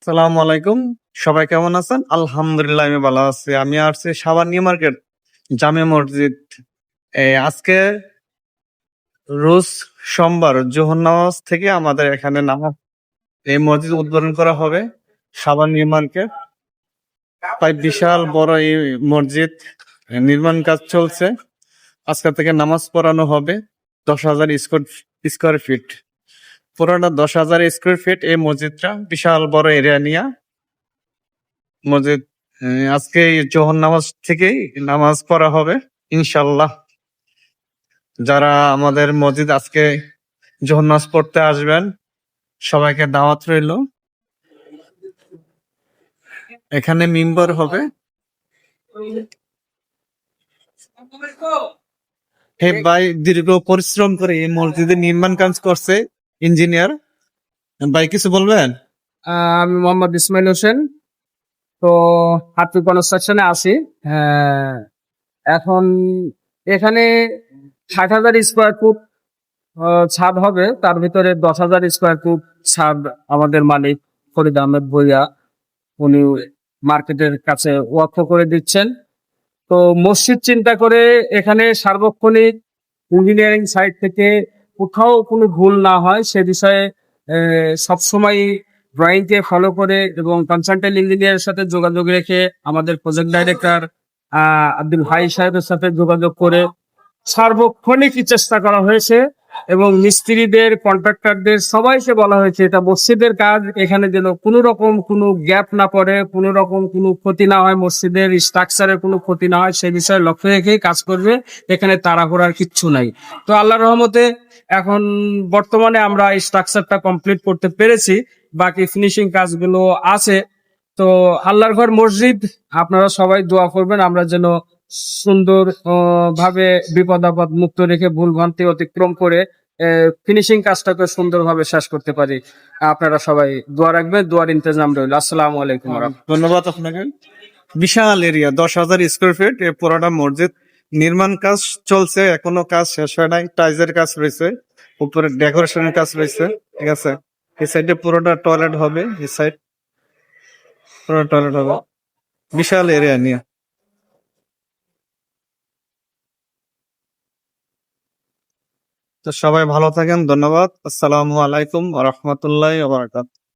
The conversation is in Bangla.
সালামু আলাইকুম। সবাই কেমন আছেন? আলহামদুলিল্লাহ আমি ভালো আছি। আমি আসছি সাভার নিউ মার্কেট জামে মসজিদ। আজকে রোজ সোমবার জোহর নামাজ থেকে আমাদের এখানে নামাজ এই মসজিদ উদ্বোধন করা হবে। সাভার নিউ মার্কেট প্রায় বিশাল বড় এই মসজিদ নির্মাণ কাজ চলছে। আজকে থেকে নামাজ পড়ানো হবে 10,000 স্কোয়ার ফিট। পুরোটা 10,000 স্কোয়ার ফিট এই মসজিদটা বিশাল বড় এরিয়া নিয়ে মসজিদ আজকে এই জোহর নামাজ থেকেই নামাজ পড়া হবে ইনশাল্লাহ। যারা আমাদের মসজিদ আজকে জোহর নামাজ পড়তে আসবেন সবাইকে দাওয়াত রইল। এখানে মিম্বর হবে। হে ভাই দীর্ঘ পরিশ্রম করে এই মসজিদের নির্মাণ কাজ করছে ইঞ্জিনিয়ার ভাই, কিছু বলবেন? আমি মোহাম্মদ ইসমাইল হোসেন। তো হাটপি কনস্ট্রাকশনে আছি। আহ, এখন এখানে 60,000 স্কোয়ার ফুট ছাদ হবে, তার ভিতরে 10,000 স্কোয়ার ফুট ছাদ আমাদের মালিক ফরিদ আহমেদ ভূঁইয়া উনি মার্কেটের কাছে ওয়াকফ করে দিচ্ছেন। তো মসজিদ চিন্তা করে এখানে সার্বক্ষণিক ইঞ্জিনিয়ারিং সাইড থেকে কোথাও কোনো ভুল না হয় সে বিষয়ে সবসময় ড্রয়িং কে ফলো করে এবং কনসালটেন্ট ইঞ্জিনিয়ারের সাথে যোগাযোগ রেখে আমাদের প্রজেক্ট ডাইরেক্টর আব্দুল হাই সাহেবের সাথে যোগাযোগ করে সার্বক্ষণিক চেষ্টা করা হয়েছে এবং মিস্ত্রিদের কন্ট্রাক্টরদের সবাইকে বলা হয়েছে এটা মসজিদের কাজ, এখানে যেন কোনো রকম কোনো গ্যাপ না পড়ে, কোনো রকম কোনো ক্ষতি না হয়, মসজিদের স্ট্রাকচারের কোনো ক্ষতি না হয় সে বিষয়ে লক্ষ্য রেখেই কাজ করবে। এখানে তাড়াহুড়ার কিচ্ছু নাই। তো আল্লাহর রহমতে এখন বর্তমানে আমরা এই স্ট্রাকচারটা কমপ্লিট করতে পেরেছি, বাকি ফিনিশিং কাজগুলো আছে। তো আল্লাহর ঘর মসজিদ, আপনারা সবাই দোয়া করবেন আমরা যেন সুন্দর ভাবে বিপদ আপদ মুক্ত রেখে ভুল ভ্রান্তি অতিক্রম করে ফিনিশিং কাজটাকে সুন্দরভাবে শেষ করতে পারি। আপনারা সবাই দোয়া রাখবেন, দোয়ার ইন্তজাম রইল। আসসালামু আলাইকুম। ধন্যবাদ আপনাকে। বিশাল এরিয়া 10,000 স্কোয়ার ফিট এই পুরোটা মসজিদ নির্মাণ কাজ চলছে, এখনো কাজ শেষ হয় নাই। টাইলসের কাজ রয়েছে, উপরে ডেকোরেশনের কাজ রয়েছে, ঠিক আছে। এই সাইডে পুরোটা টয়লেট হবে, এই সাইড পুরো টয়লেট হবে, বিশাল এরিয়া নিয়ে। তো সবাই ভালো থাকেন, ধন্যবাদ। আসসালামু আলাইকুম ওয়া রাহমাতুল্লাহি ওয়া বারাকাতুহু।